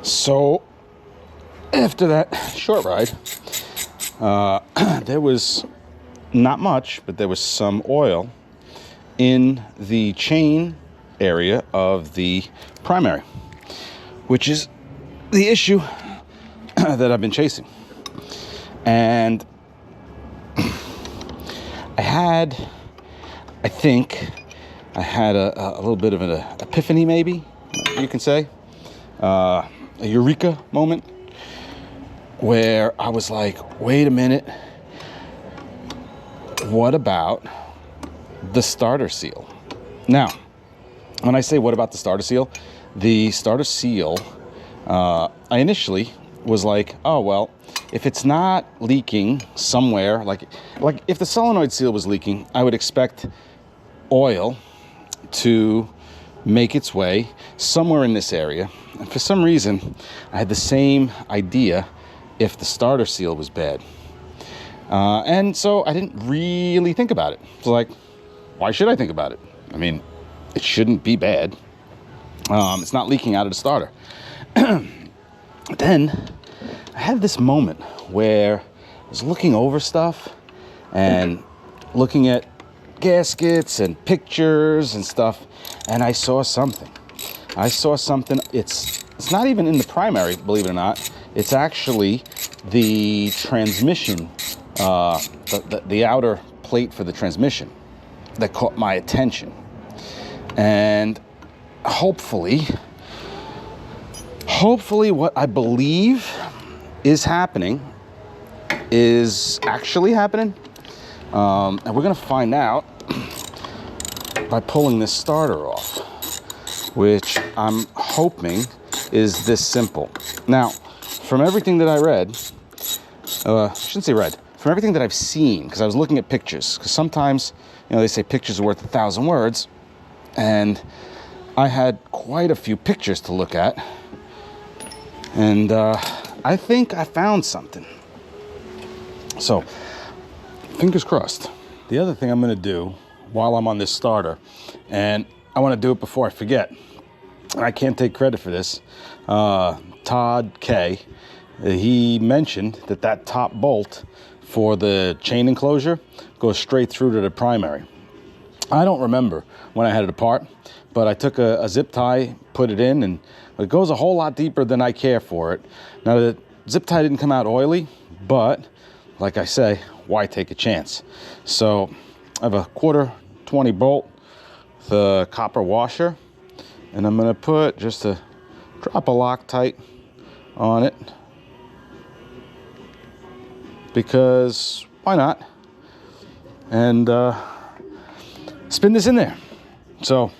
So after that short ride, there was not much, but there was some oil in the chain area of the primary, which is the issue that I've been chasing. And I think I had a little bit of an epiphany, maybe you can say, a eureka moment, where I was like, wait a minute, what about the starter seal? Now, when I say what about the starter seal, I initially was like, oh, well, if it's not leaking somewhere, like if the solenoid seal was leaking, I would expect oil to make its way somewhere in this area. And for some reason, I had the same idea if the starter seal was bad. And so I didn't really think about it. So like, why should I think about it? I mean, it shouldn't be bad. It's not leaking out of the starter. Then I had this moment where I was looking over stuff and looking at gaskets and pictures and stuff, and I saw something. It's not even in the primary, believe it or not. It's actually the transmission, the outer plate for the transmission that caught my attention. And hopefully what I believe is happening is actually happening. And we're gonna find out by pulling this starter off, which I'm hoping is this simple. Now, from everything that I read, I shouldn't say read, from everything that I've seen, because I was looking at pictures, because sometimes, you know, they say pictures are worth 1,000 words, and I had quite a few pictures to look at, and I think I found something. So, fingers crossed. The other thing I'm gonna do while I'm on this starter, and I wanna do it before I forget, I can't take credit for this, Todd K, he mentioned that top bolt for the chain enclosure goes straight through to the primary. I don't remember when I had it apart, but I took a zip tie, put it in, and it goes a whole lot deeper than I care for it. Now, the zip tie didn't come out oily, but like I say, why take a chance? So I have a 1/4-20 bolt with a copper washer, and I'm gonna put just a drop of Loctite on it, because why not? And spin this in there. So,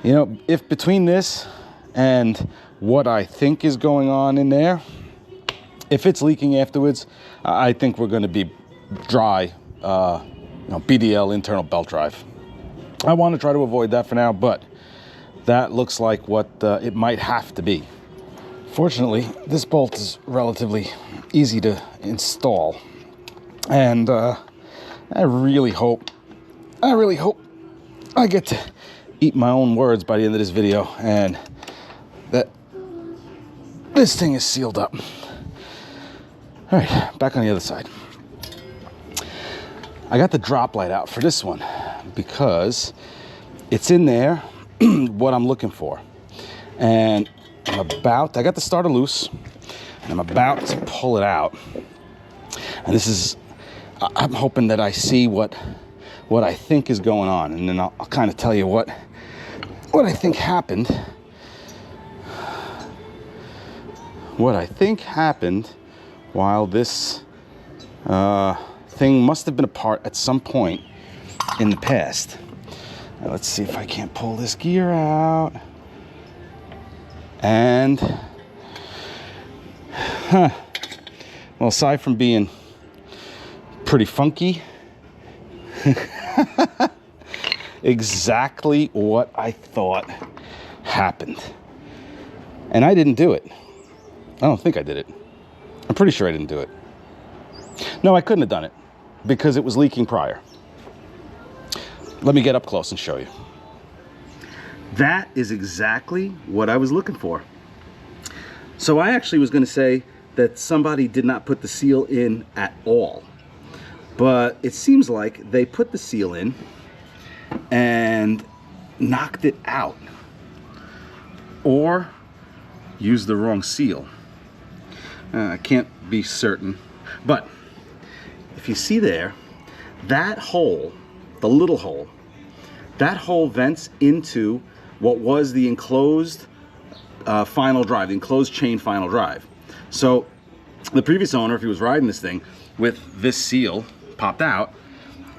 you know, if between this and what I think is going on in there, if it's leaking afterwards, I think we're going to be dry, BDL, internal belt drive. I want to try to avoid that for now, but that looks like what it might have to be. Fortunately, this bolt is relatively easy to install, and I really hope I get to eat my own words by the end of this video, and that this thing is sealed up. All right, back on the other side. I got the drop light out for this one because it's in there what I'm looking for. And I got the starter loose, and I'm about to pull it out. And I'm hoping that I see what I think is going on, and then I'll kind of tell you what I think happened. What I think happened while this thing must have been apart at some point in the past. Now, let's see if I can't pull this gear out. And, well, aside from being pretty funky, exactly what I thought happened. And I didn't do it. I don't think I did it. I'm pretty sure I didn't do it. No, I couldn't have done it because it was leaking prior. Let me get up close and show you. That is exactly what I was looking for. So I actually was going to say that somebody did not put the seal in at all. But it seems like they put the seal in and knocked it out. Or used the wrong seal. I can't be certain. But if you see there, that hole, the little hole, that hole vents into what was the enclosed final drive, the enclosed chain final drive. So the previous owner, if he was riding this thing with this seal popped out,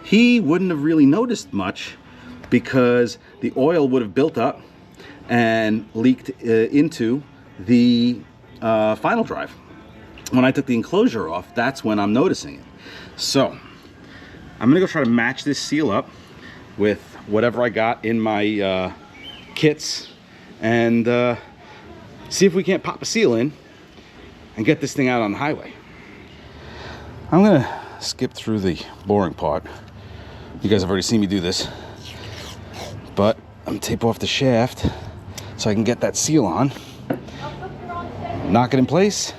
he wouldn't have really noticed much because the oil would have built up and leaked into the final drive. When I took the enclosure off, that's when I'm noticing it. So I'm gonna go try to match this seal up with whatever I got in my kits and see if we can't pop a seal in and get this thing out on the highway. I'm gonna skip through the boring part. You guys have already seen me do this, but I'm gonna tape off the shaft so I can get that seal on, knock it in place,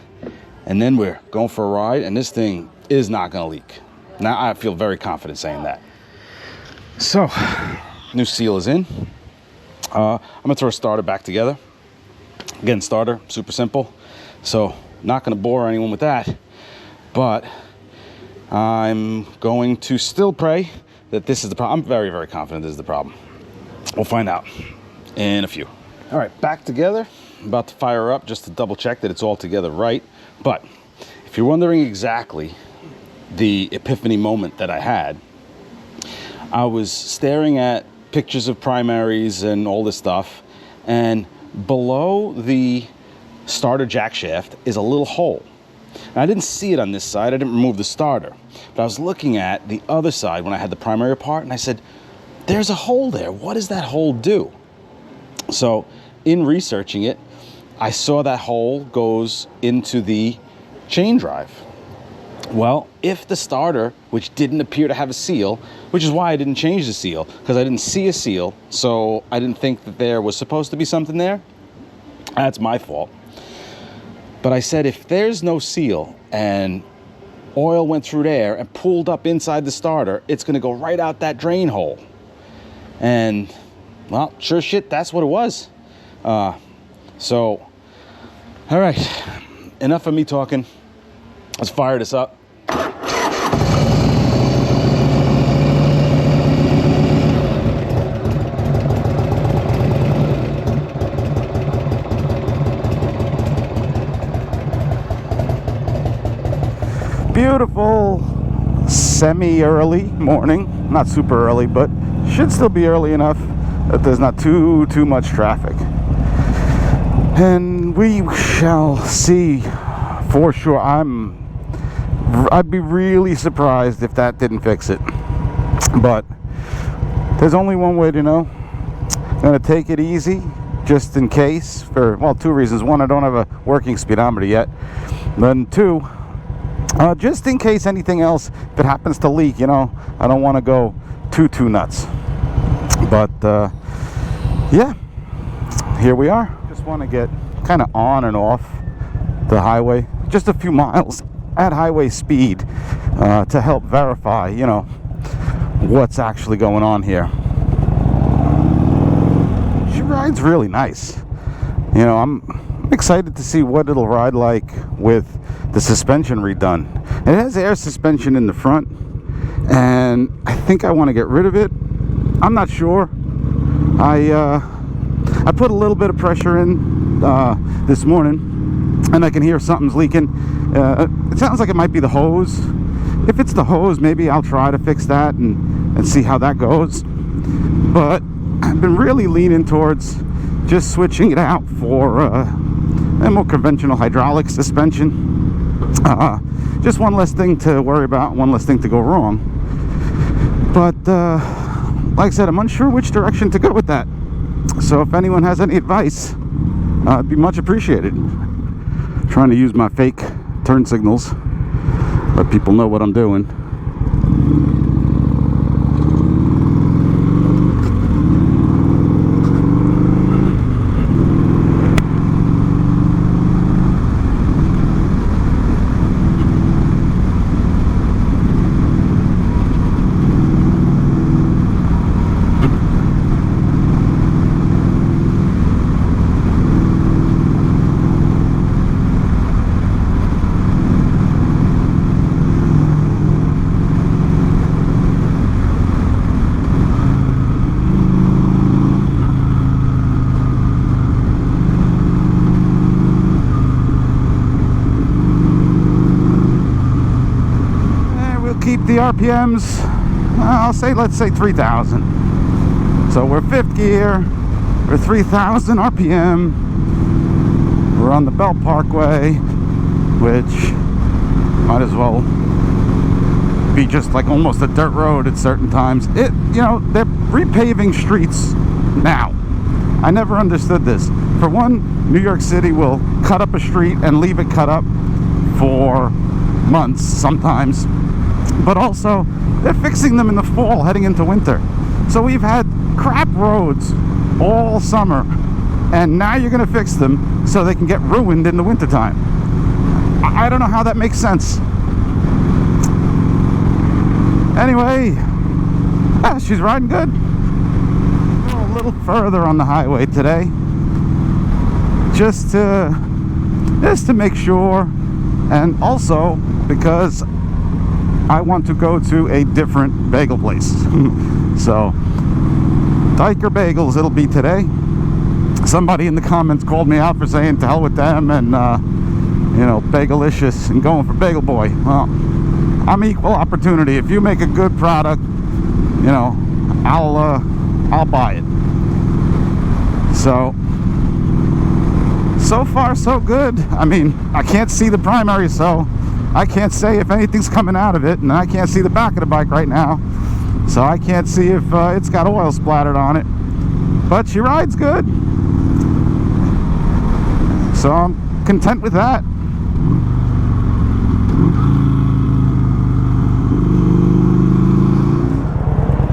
and then we're going for a ride, and this thing is not gonna leak. Now I feel very confident saying that. So, new seal is in. I'm gonna throw a starter back together. Again, starter, super simple. So, not gonna bore anyone with that, but I'm going to still pray that this is the problem. I'm very, very confident this is the problem. We'll find out in a few. All right, back together. I'm about to fire up just to double check that it's all together right. But if you're wondering exactly the epiphany moment that I had, I was staring at pictures of primaries and all this stuff, and below the starter jack shaft is a little hole. And I didn't see it on this side. I didn't remove the starter, but I was looking at the other side when I had the primary apart, and I said, there's a hole there. What does that hole do? So in researching it, I saw that hole goes into the chain drive. Well, if the starter, which didn't appear to have a seal, which is why I didn't change the seal, because I didn't see a seal, so I didn't think that there was supposed to be something there. That's my fault. But I said, if there's no seal and oil went through there and pulled up inside the starter, it's gonna go right out that drain hole. And, well, sure shit, that's what it was. So, all right, enough of me talking. Let's fire this up. Beautiful semi-early morning. Not super early, but should still be early enough that there's not too much traffic. And we shall see for sure. I'd be really surprised if that didn't fix it. But there's only one way to know. I'm gonna take it easy just in case for, well, two reasons. One, I don't have a working speedometer yet. Then two, just in case anything else, if it happens to leak, you know, I don't want to go too nuts. But yeah, here we are. Just want to get kind of on and off the highway, just a few miles at highway speed, to help verify, you know, what's actually going on here. She rides really nice. You know, I'm excited to see what it'll ride like with the suspension redone. It has air suspension in the front, and I think I want to get rid of it. I'm not sure. I put a little bit of pressure in this morning, and I can hear something's leaking. It sounds like it might be the hose. If it's the hose, maybe I'll try to fix that and see how that goes. But I've been really leaning towards just switching it out for a more conventional hydraulic suspension. Just one less thing to worry about, one less thing to go wrong. But like I said, I'm unsure which direction to go with that. So if anyone has any advice, it'd be much appreciated. Trying to use my fake turn signals, let people know what I'm doing. keep the RPMs, I'll say, let's say 3,000. So we're 5th gear, we're 3,000 RPM, we're on the Belt Parkway, which might as well be just like almost a dirt road at certain times. They're repaving streets now. I never understood this. For one, New York City will cut up a street and leave it cut up for months sometimes, but also they're fixing them in the fall heading into winter. So we've had crap roads all summer, and now you're going to fix them so they can get ruined in the wintertime. I don't know how that makes sense. Anyway, she's riding good. A little further on the highway today, just to make sure, and also because I want to go to a different bagel place. So Diker Bagels it'll be today. Somebody in the comments called me out for saying to hell with them and Bagelicious and going for Bagel Boy. Well, I'm equal opportunity. If you make a good product, I'll buy it. So far so good. I mean, I can't see the primary, so I can't say if anything's coming out of it, and I can't see the back of the bike right now, so I can't see if it's got oil splattered on it. But she rides good, so I'm content with that.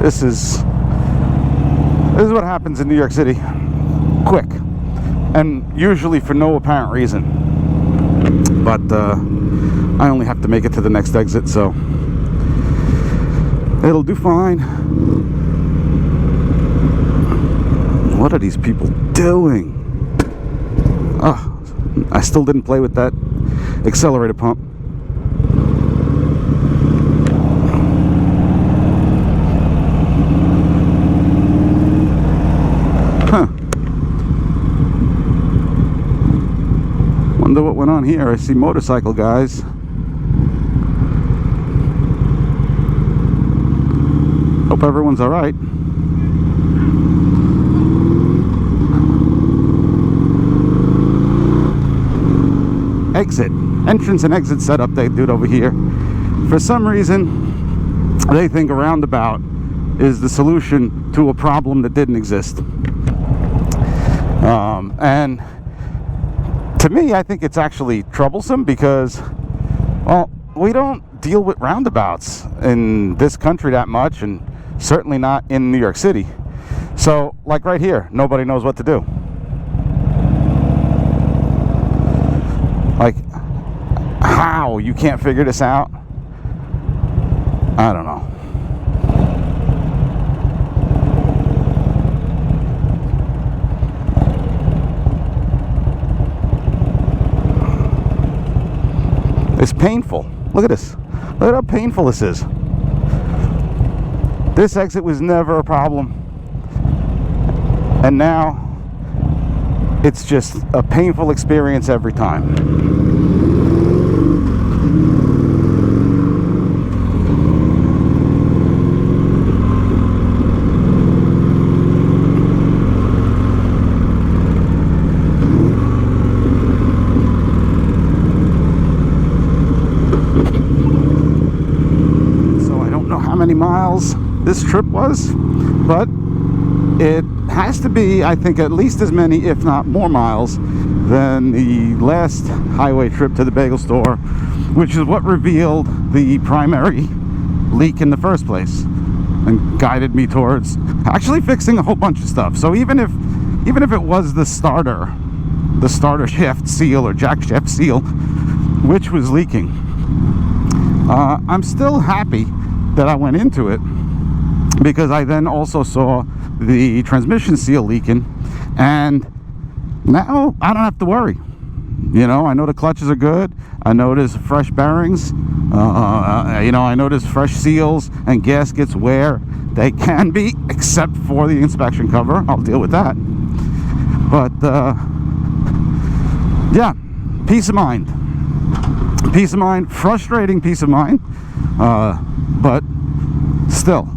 This is what happens in New York City. Quick, and usually for no apparent reason. But I only have to make it to the next exit, so it'll do fine. What are these people doing? Oh, I still didn't play with that accelerator pump. Huh. Wonder what went on here. I see motorcycle guys. Hope everyone's all right. Exit. Entrance and exit setup they do it over here. For some reason, they think a roundabout is the solution to a problem that didn't exist. And to me, I think it's actually troublesome because, well, we don't deal with roundabouts in this country that much, and certainly not in New York City. So, like right here, nobody knows what to do. Like, how you can't figure this out? I don't know. It's painful. Look at this. Look at how painful this is. This exit was never a problem, and now it's just a painful experience every time. Many miles this trip was, but it has to be, I think, at least as many, if not more miles than the last highway trip to the bagel store, which is what revealed the primary leak in the first place and guided me towards actually fixing a whole bunch of stuff. So even if it was the starter shaft seal or jack shaft seal which was leaking, I'm still happy that I went into it, because I then also saw the transmission seal leaking, and now I don't have to worry. I know the clutches are good. I know there's fresh bearings. I know there's fresh seals and gaskets where they can be, except for the inspection cover. I'll deal with that. But yeah, peace of mind. Peace of mind. Frustrating peace of mind. but still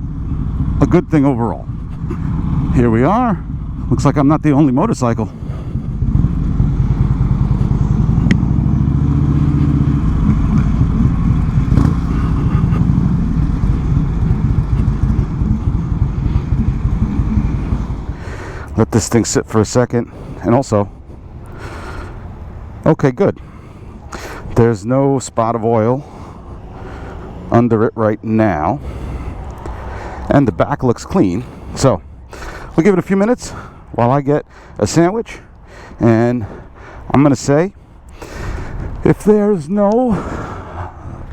a good thing overall. Here we are. Looks like I'm not the only motorcycle. Let this thing sit for a second. And also, okay, good. There's no spot of oil under it right now. And the back looks clean. So we'll give it a few minutes while I get a sandwich. And I'm going to say, if there's no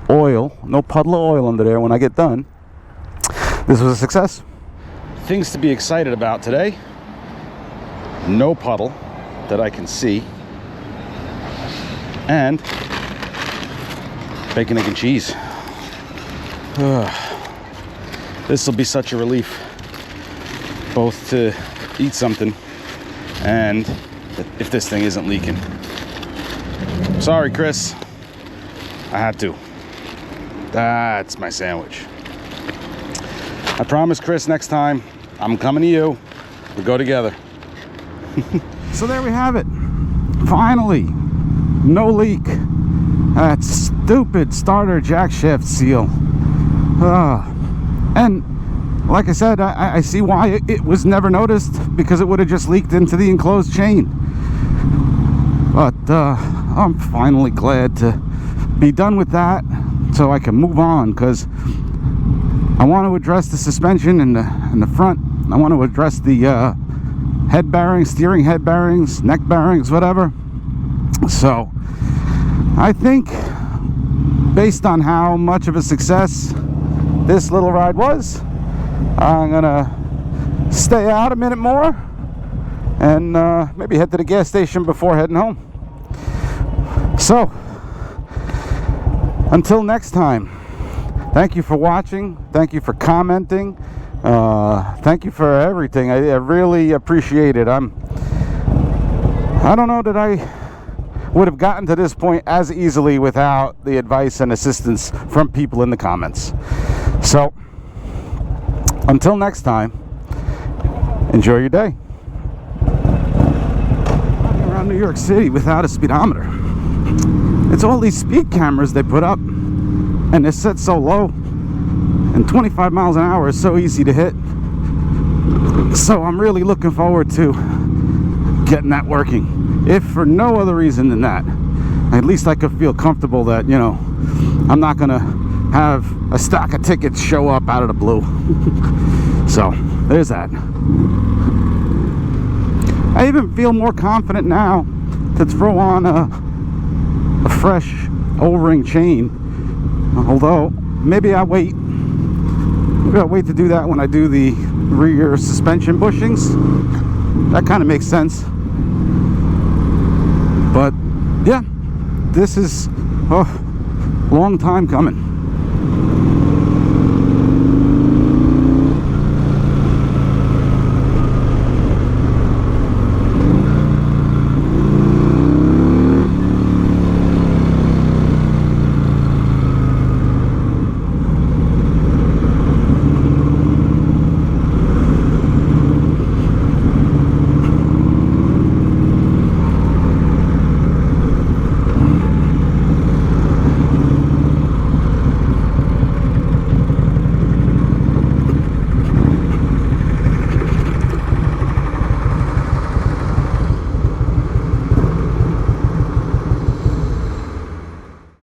oil, no puddle of oil under there when I get done, this was a success. Things to be excited about today. No puddle that I can see. And bacon, egg, and cheese. This will be such a relief, both to eat something and if this thing isn't leaking. Sorry, Chris. I had to. That's my sandwich. I promise, Chris, next time I'm coming to you. We'll go together. So there we have it. Finally, no leak. That stupid starter jack shaft seal. And like I said, I see why it was never noticed, because it would have just leaked into the enclosed chain. But I'm finally glad to be done with that, so I can move on, because I want to address the suspension in the front. I want to address the head bearings, steering head bearings, neck bearings, whatever. So I think, based on how much of a success this little ride was, I'm gonna stay out a minute more and maybe head to the gas station before heading home. So until next time, thank you for watching, thank you for commenting, thank you for everything. I really appreciate it. I don't know that I would have gotten to this point as easily without the advice and assistance from people in the comments. So until next time, enjoy your day. Around New York City without a speedometer. It's all these speed cameras they put up, and they're set so low, and 25 miles an hour is so easy to hit. So I'm really looking forward to getting that working, if for no other reason than that. At least I could feel comfortable that, you know, I'm not gonna have a stack of tickets show up out of the blue. So there's that. I even feel more confident now to throw on a fresh O-ring chain, although maybe I'll wait to do that when I do the rear suspension bushings. That kind of makes sense. But yeah, this is a long time coming.